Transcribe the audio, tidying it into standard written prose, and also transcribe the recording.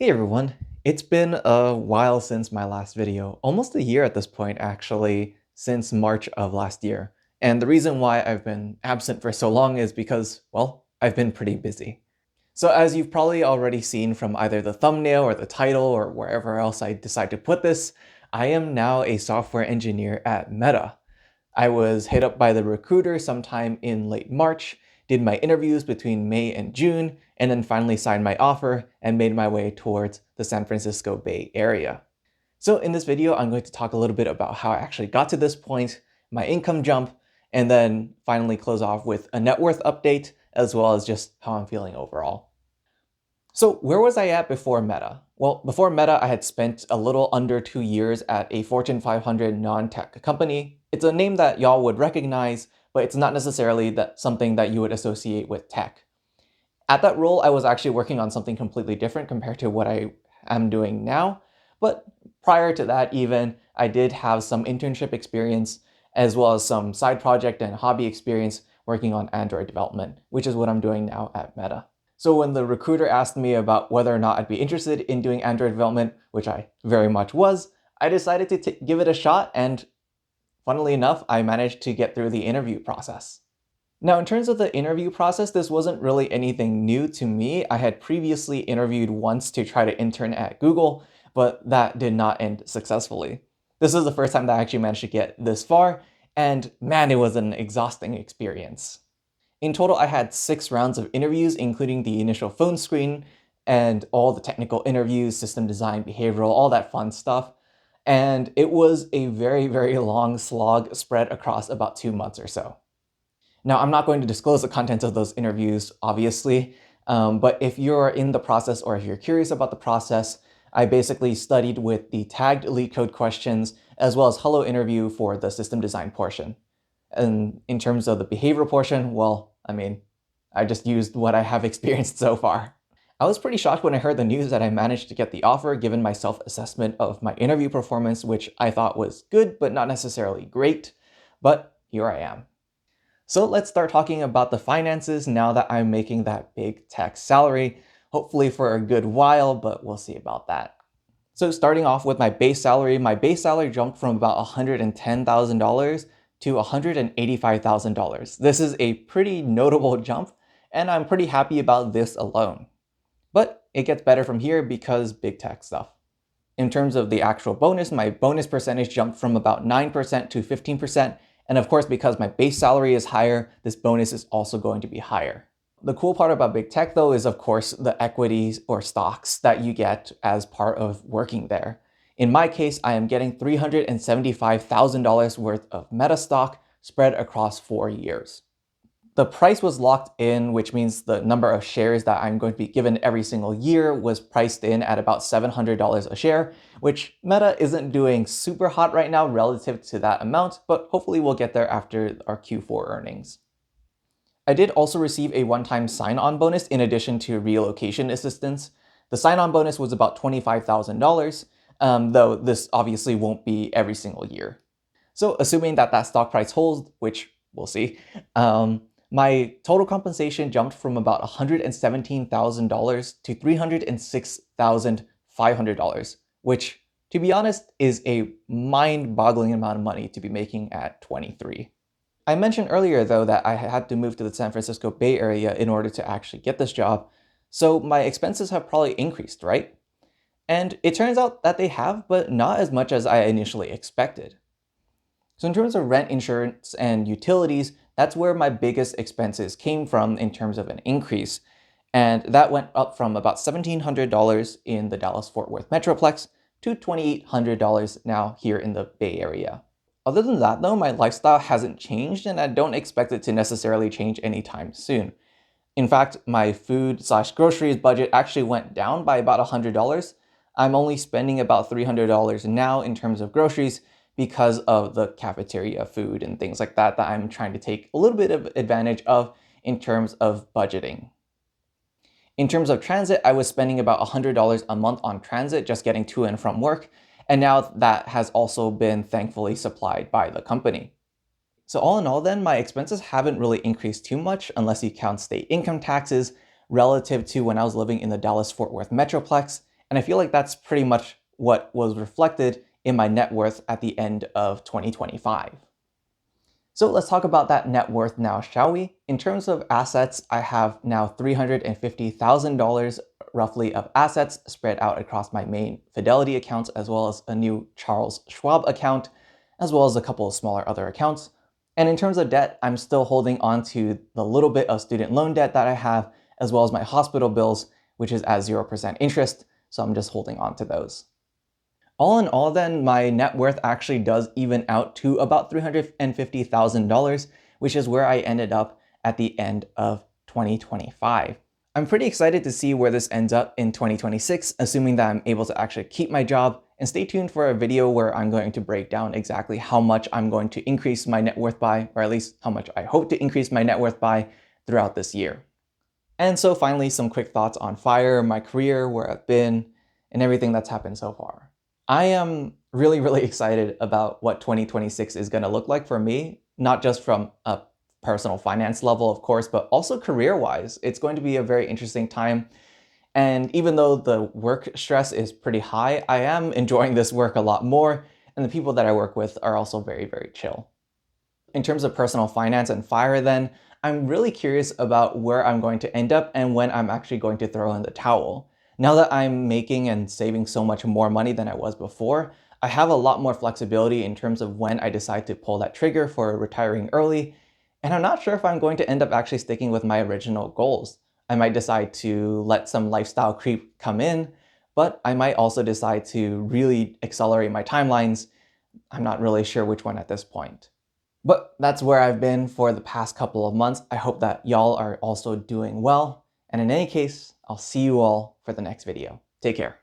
Hey everyone, it's been a while since my last video, almost a year at this point actually, since March of last year. And the reason why I've been absent for so long is because, well, I've been pretty busy. So as you've probably already seen from either the thumbnail or the title or wherever else I decide to put this, I am now a software engineer at Meta. I was hit up by the recruiter sometime in late March, did my interviews between May and June, and then finally signed my offer and made my way towards the San Francisco Bay Area. So in this video, I'm going to talk a little bit about how I actually got to this point, my income jump, and then finally close off with a net worth update, as well as just how I'm feeling overall. So where was I at before Meta? Well, before Meta, I had spent a little under 2 years at a Fortune 500 non-tech company. It's a name that y'all would recognize, but it's not necessarily something that you would associate with tech. At that role, I was actually working on something completely different compared to what I am doing now. But prior to that even, I did have some internship experience as well as some side project and hobby experience working on Android development, which is what I'm doing now at Meta. So when the recruiter asked me about whether or not I'd be interested in doing Android development, which I very much was, I decided to give it a shot, and funnily enough, I managed to get through the interview process. Now, in terms of the interview process, this wasn't really anything new to me. I had previously interviewed once to try to intern at Google, but that did not end successfully. This is the first time that I actually managed to get this far, and man, it was an exhausting experience. In total, I had 6 rounds of interviews, including the initial phone screen and all the technical interviews, system design, behavioral, all that fun stuff. And it was a very, very long slog spread across about 2 months or so. Now, I'm not going to disclose the contents of those interviews, obviously, but if you're in the process or if you're curious about the process, I basically studied with the tagged leak code questions as well as Hello Interview for the system design portion. And in terms of the behavioral portion, well, I just used what I have experienced so far. I was pretty shocked when I heard the news that I managed to get the offer given my self-assessment of my interview performance, which I thought was good, but not necessarily great. But here I am. So let's start talking about the finances now that I'm making that big tech salary, hopefully for a good while, but we'll see about that. So starting off with my base salary jumped from about $110,000 to $185,000. This is a pretty notable jump, and I'm pretty happy about this alone. But it gets better from here because big tech stuff. In terms of the actual bonus, my bonus percentage jumped from about 9% to 15%, and of course, because my base salary is higher, this bonus is also going to be higher. The cool part about big tech though is of course the equities or stocks that you get as part of working there. In my case, I am getting $375,000 worth of Meta stock spread across 4 years. The price was locked in, which means the number of shares that I'm going to be given every single year was priced in at about $700 a share, which Meta isn't doing super hot right now relative to that amount, but hopefully we'll get there after our Q4 earnings. I did also receive a one-time sign-on bonus in addition to relocation assistance. The sign-on bonus was about $25,000, though this obviously won't be every single year. So assuming that that stock price holds, which we'll see, my total compensation jumped from about $117,000 to $306,500, which, to be honest, is a mind-boggling amount of money to be making at 23. I mentioned earlier, though, that I had to move to the San Francisco Bay Area in order to actually get this job, so my expenses have probably increased, right? And it turns out that they have, but not as much as I initially expected. So in terms of rent, insurance, and utilities, that's where my biggest expenses came from in terms of an increase. And that went up from about $1,700 in the Dallas-Fort Worth Metroplex to $2,800 now here in the Bay Area. Other than that though, my lifestyle hasn't changed and I don't expect it to necessarily change anytime soon. In fact, my food/groceries budget actually went down by about $100. I'm only spending about $300 now in terms of groceries because of the cafeteria food and things like that I'm trying to take a little bit of advantage of in terms of budgeting. In terms of transit, I was spending about $100 a month on transit just getting to and from work, and now that has also been thankfully supplied by the company. So all in all then, my expenses haven't really increased too much unless you count state income taxes relative to when I was living in the Dallas-Fort Worth Metroplex, And I feel like that's pretty much what was reflected in my net worth at the end of 2025. So let's talk about that net worth now, shall we? In terms of assets, I have now $350,000 roughly of assets spread out across my main Fidelity accounts, as well as a new Charles Schwab account, as well as a couple of smaller other accounts. And in terms of debt, I'm still holding on to the little bit of student loan debt that I have, as well as my hospital bills, which is at 0% interest. So I'm just holding on to those. All in all then, my net worth actually does even out to about $350,000, which is where I ended up at the end of 2025. I'm pretty excited to see where this ends up in 2026, assuming that I'm able to actually keep my job, and stay tuned for a video where I'm going to break down exactly how much I'm going to increase my net worth by, or at least how much I hope to increase my net worth by throughout this year. And so finally, some quick thoughts on FIRE, my career, where I've been, and everything that's happened so far. I am really excited about what 2026 is going to look like for me, not just from a personal finance level, of course, but also career-wise. It's going to be a very interesting time. And even though the work stress is pretty high, I am enjoying this work a lot more, and the people that I work with are also very chill. In terms of personal finance and FIRE then, I'm really curious about where I'm going to end up and when I'm actually going to throw in the towel. Now that I'm making and saving so much more money than I was before, I have a lot more flexibility in terms of when I decide to pull that trigger for retiring early, and I'm not sure if I'm going to end up actually sticking with my original goals. I might decide to let some lifestyle creep come in, but I might also decide to really accelerate my timelines. I'm not really sure which one at this point. But that's where I've been for the past couple of months. I hope that y'all are also doing well. And in any case, I'll see you all for the next video. Take care.